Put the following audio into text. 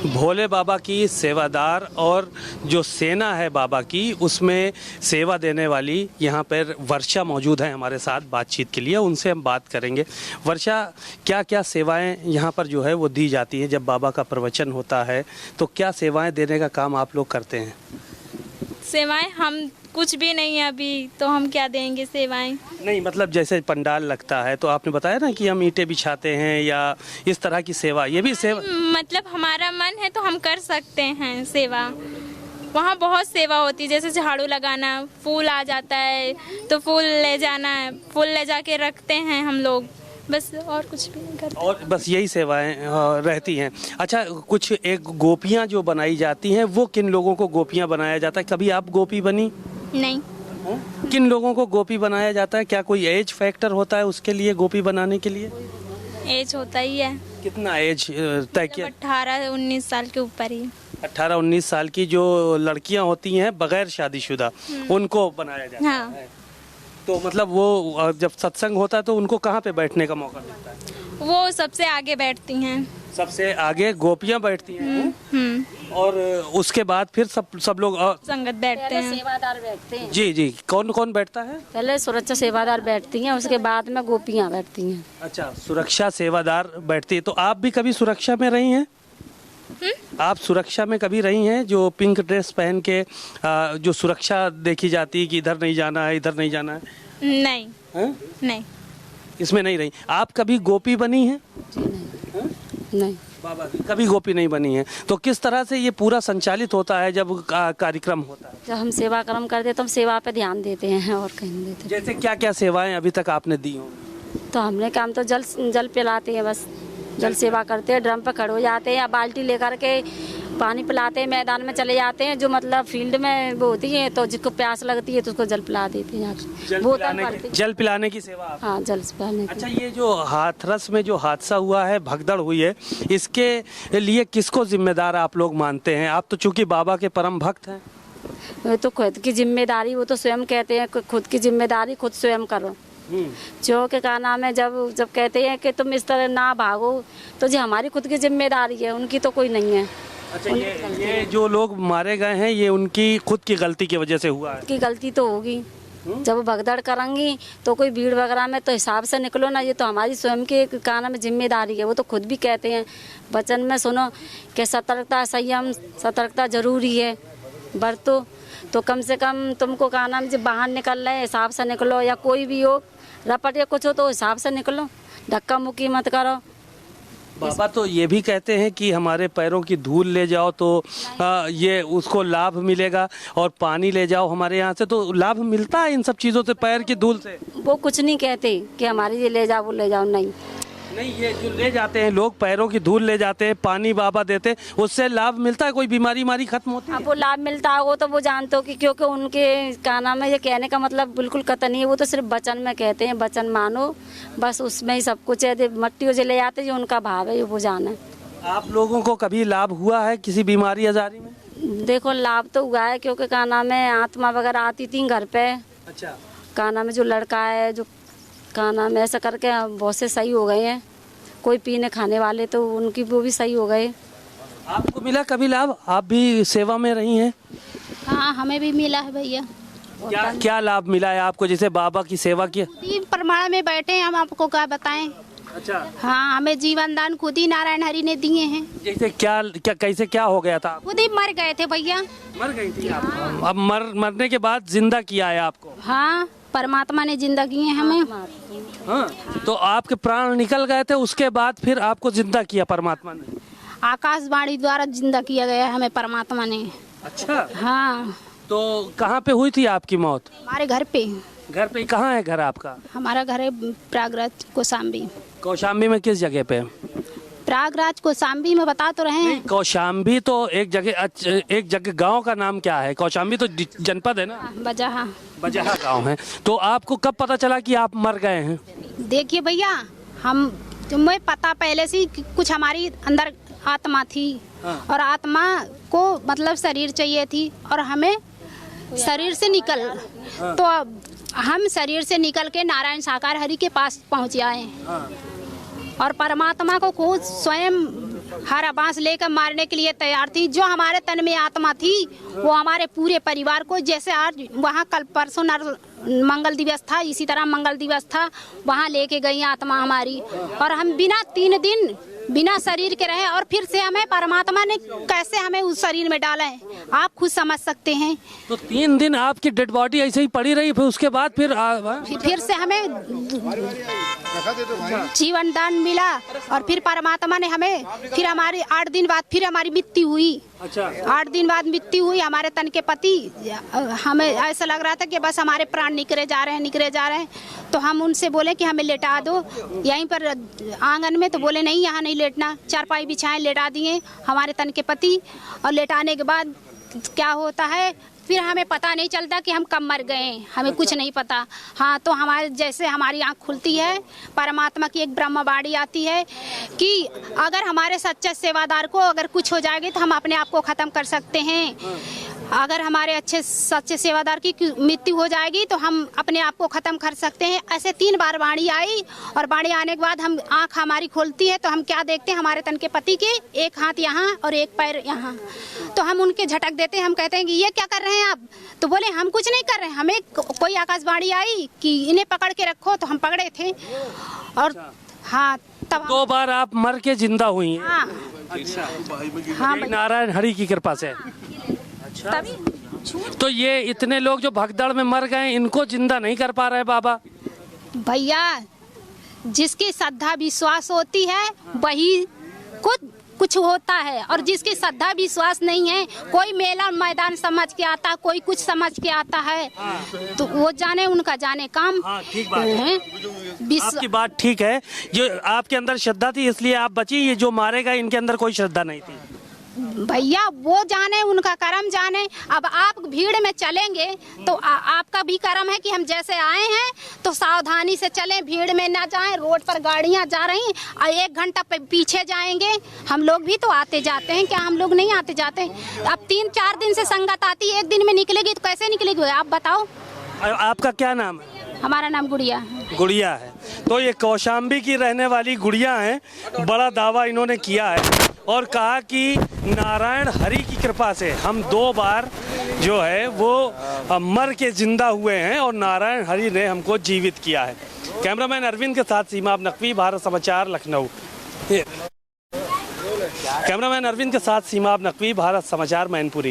भोले बाबा की सेवादार और जो सेना है बाबा की उसमें सेवा देने वाली यहाँ पर वर्षा मौजूद है हमारे साथ बातचीत के लिए। उनसे हम बात करेंगे। वर्षा, क्या क्या सेवाएं यहाँ पर जो है वो दी जाती हैं जब बाबा का प्रवचन होता है, तो क्या सेवाएं देने का काम आप लोग करते हैं? सेवाएं हम कुछ भी नहीं है अभी, तो हम क्या देंगे सेवाएं? नहीं मतलब जैसे पंडाल लगता है तो आपने बताया ना कि हम ईंटें बिछाते हैं या इस तरह की सेवा, ये भी सेवा मतलब हमारा मन है तो हम कर सकते हैं सेवा। वहाँ बहुत सेवा होती है, जैसे झाड़ू लगाना, फूल आ जाता है तो फूल ले जाना है, फूल ले जाके रखते हैं हम लोग, बस और कुछ भी नहीं करते। और बस यही सेवाएं रहती हैं। अच्छा, कुछ एक गोपियाँ जो बनाई जाती हैं, वो किन लोगों को गोपियाँ बनाया जाता है? कभी आप गोपी बनी? नहीं। किन लोगों को गोपी बनाया जाता है? क्या कोई एज फैक्टर होता है उसके लिए, गोपी बनाने के लिए? एज होता ही है। कितना एज तय किया? 18-19 साल के ऊपर ही। 18-19 साल की जो लड़कियां होती हैं बगैर शादीशुदा, उनको बनाया जाता हाँ। है। तो मतलब वो जब सत्संग होता है तो उनको कहाँ पे बैठने का मौका मिलता है? वो सबसे आगे बैठती हैं। सबसे आगे गोपियां बैठती हैं। और उसके बाद फिर सब लोग संगत बैठते हैं। सेवादार बैठते हैं। जी जी, कौन कौन बैठता है? पहले सुरक्षा सेवादार बैठती हैं, उसके बाद में गोपियाँ बैठती हैं। अच्छा, सुरक्षा सेवादार बैठती है। तो आप भी कभी सुरक्षा में रही हैं? आप सुरक्षा में कभी रही हैं? जो पिंक ड्रेस पहन के जो सुरक्षा देखी जाती है कि इधर नहीं जाना है, इधर नहीं जाना है? नहीं। हैं? नहीं। इसमें नहीं रही। आप कभी गोपी बनी हैं? नहीं। बाबा कभी गोपी नहीं बनी है। तो किस तरह से ये पूरा संचालित होता है जब कार्यक्रम होता है? जब हम सेवा कर्म करते हैं तो हम सेवा पे ध्यान देते हैं और कहीं नहीं देते। जैसे क्या क्या सेवाएं अभी तक आपने दी हो? तो हमने काम तो जल पिलाते हैं, बस जल सेवा करते हैं, ड्रम पे खड़े हो जाते हैं या बाल्टी लेकर के पानी पिलाते हैं, मैदान में चले जाते हैं, जो मतलब फील्ड में वो होती है तो जिसको प्यास लगती है तो उसको जल पिला देते हैं। जल पिलाने की सेवा आप? हाँ, जल पिलाने की। अच्छा, ये जो हाथरस में जो हादसा हुआ है, भगदड़ हुई है, इसके लिए किसको जिम्मेदार आप लोग मानते हैं? आप तो चूंकि बाबा के परम भक्त हैं। वो तो खुद की जिम्मेदारी, वो तो स्वयं कहते हैं खुद की जिम्मेदारी खुद स्वयं करो। जो के का नाम है, जब कहते हैं कि तुम इस तरह ना भागो, तो जी हमारी खुद की जिम्मेदारी है, उनकी तो कोई नहीं है। अच्छा, ये जो लोग मारे गए हैं ये उनकी खुद की गलती की वजह से हुआ है? की गलती तो होगी। जब भगदड़ करेंगी तो कोई भीड़ वगैरह में तो हिसाब से निकलो ना, ये तो हमारी स्वयं की का नाम है जिम्मेदारी है। वो तो खुद भी कहते हैं वचन में, सुनो कि सतर्कता संयम सतर्कता जरूरी है, बरतो। तो कम से कम तुमको का नाम जब बाहर निकल रहे हिसाब से निकलो, या कोई भी हो रपट या कुछ हो तो हिसाब से निकलो, धक्का मुक्की मत करो। बाबा तो ये भी कहते हैं कि हमारे पैरों की धूल ले जाओ तो ये उसको लाभ मिलेगा, और पानी ले जाओ हमारे यहाँ से तो लाभ मिलता है इन सब चीज़ों से, पैर की धूल से। वो कुछ नहीं कहते कि हमारी ये ले जाओ वो ले जाओ, नहीं। ये जो ले जाते हैं लोग, पैरों की धूल ले जाते हैं, पानी बाबा देते हैं, उससे लाभ मिलता है? कोई बीमारी खत्म होती है? अब वो लाभ मिलता है वो तो वो जानते हो कि क्योंकि उनके का नाम है, ये कहने का मतलब बिल्कुल कतई नहीं है, वो तो सिर्फ वचन में कहते हैं, वचन मानो बस, उसमें ही सब कुछ है। मट्टी जो ले जाते जो उनका भाव है वो जाने। आप लोगों को कभी लाभ हुआ है किसी बीमारी आजारी में? देखो लाभ तो हुआ है, क्योंकि का नाम है आत्मा वगैरह आती थी घर पे। अच्छा। का नाम है जो लड़का है, जो का नाम है ऐसा करके बहुत से सही हो गए हैं। कोई पीने खाने वाले तो उनकी वो भी सही हो गए। आपको मिला कभी लाभ? आप भी सेवा में रही हैं? हाँ, हमें भी मिला है भैया। क्या क्या लाभ मिला है आपको? जैसे बाबा की सेवा की परमाणु में बैठे हैं, हम आपको क्या बताएं। अच्छा। हाँ, हमें जीवन दान खुद ही नारायण हरि ने दिए हैं। जैसे क्या कैसे क्या हो गया था? खुद ही मर गए थे भैया। मर गई थी आप? अब मरने के बाद जिंदा किया है आपको? हाँ, परमात्मा ने जिंदगी है हमें। हाँ, तो आपके प्राण निकल गए थे, उसके बाद फिर आपको जिंदा किया परमात्मा ने? आकाशवाणी द्वारा जिंदा किया गया है हमें परमात्मा ने। अच्छा। हाँ। तो कहाँ पे हुई थी आपकी मौत? हमारे घर पे। घर पे? कहाँ है घर आपका? हमारा घर है प्रयागराज कौशाम्बी। कौशाम्बी में किस जगह पे? प्रयागराज कौशाम्बी में बता तो रहे हैं। कौशाम्बी तो एक जगह गांव का नाम क्या है? कौशाम्बी तो जनपद है ना? बजहा। बजहा गांव है। तो आपको कब पता चला कि आप मर गए हैं? देखिए भैया, हम तुम्हें पता पहले से कि कुछ हमारी अंदर आत्मा थी। हाँ। और आत्मा को मतलब शरीर चाहिए थी, और हमें शरीर से निकल। हाँ। तो अब हम शरीर से निकल के नारायण साकार हरि के पास पहुँच आए। हाँ। और परमात्मा को खुद स्वयं हरा बांस लेकर मारने के लिए तैयार थी। जो हमारे तन में आत्मा थी वो हमारे पूरे परिवार को, जैसे आज वहाँ कल परसों मंगल दिवस था, इसी तरह मंगल दिवस था, वहाँ लेके गई आत्मा हमारी। और हम बिना 3 दिन बिना शरीर के रहे और फिर से हमें परमात्मा ने कैसे हमें उस शरीर में डाला है आप खुद समझ सकते हैं। तो 3 दिन आपकी डेड बॉडी ऐसे ही पड़ी रही, फिर उसके बाद फिर से हमें जीवन दान मिला और फिर परमात्मा ने हमें फिर हमारी 8 दिन बाद फिर हमारी मृत्यु हुई। अच्छा। 8 दिन बाद मृत्यु हुई हमारे तन के पति। हमें ऐसा लग रहा था कि बस हमारे प्राण निकले जा रहे हैं। तो हम उनसे बोले कि हमें लेटा दो यहीं पर आंगन में, तो बोले नहीं यहाँ नहीं लेटना। चारपाई बिछाए लेटा दिए हमारे तन के पति। और लेटाने के बाद क्या होता है फिर हमें पता नहीं चलता कि हम कब मर गए, हमें कुछ नहीं पता। हाँ, तो हमारे जैसे हमारी आँख खुलती है परमात्मा की एक ब्रह्मवाणी आती है कि अगर हमारे सच्चे सेवादार को अगर कुछ हो जाएगी तो हम अपने आप को ख़त्म कर सकते हैं। अगर हमारे अच्छे सच्चे सेवादार की मृत्यु हो जाएगी तो हम अपने आप को ख़त्म कर सकते हैं। ऐसे 3 बार वाणी आई और वाणी आने के बाद हम आँख हमारी खोलती है तो हम क्या देखते हैं हमारे तन के पति के एक हाथ यहाँ और एक पैर यहाँ। तो हम उनके झटक देते हैं, हम कहते हैं कि ये क्या कर रहे हैं आप? तो बोले हम कुछ नहीं कर रहे हैं, हमें कोई आकाशवाणी आई कि इन्हें पकड़ के रखो, तो हम पकड़े थे। और हाँ, तब 2 बार आप मर के जिंदा हुई हैं। हाँ, हाँ यही नारायण हरि की कृपा से। तभी तो ये इतने लोग जो भगदड़ में मर गए इनको जिंदा नहीं कर पा रहे बाबा? भैया, जिसकी श्रद्धा विश्वास होती है वही कुछ होता है, और जिसकी श्रद्धा विश्वास नहीं है, कोई मेला मैदान समझ के आता, कोई कुछ समझ के आता है, तो वो जाने उनका जाने काम। हाँ, ठीक बात है। आपकी बात ठीक है, जो आपके अंदर श्रद्धा थी इसलिए आप बची, ये जो मारे गए इनके अंदर कोई श्रद्धा नहीं थी। भैया वो जाने, उनका कर्म जाने। अब आप भीड़ में चलेंगे तो आपका भी कर्म है कि हम जैसे आए हैं तो सावधानी से चलें, भीड़ में ना जाएं। रोड पर गाड़ियां जा रही और 1 घंटा पीछे जाएंगे। हम लोग भी तो आते जाते हैं, क्या हम लोग नहीं आते जाते? अब 3-4 दिन से संगत आती है, 1 दिन में निकलेगी तो कैसे निकलेगी आप बताओ? आपका क्या नाम है? हमारा नाम गुड़िया है। गुड़िया है। तो ये कौशाम्बी की रहने वाली गुड़िया हैं। बड़ा दावा इन्होंने किया है और कहा कि नारायण हरि की कृपा से हम 2 बार जो है वो मर के जिंदा हुए हैं और नारायण हरि ने हमको जीवित किया है। कैमरामैन अरविंद के साथ सीमा नकवी, भारत समाचार, लखनऊ। कैमरामैन अरविंद के साथ सीमा नकवी, भारत समाचार, मैनपुरी।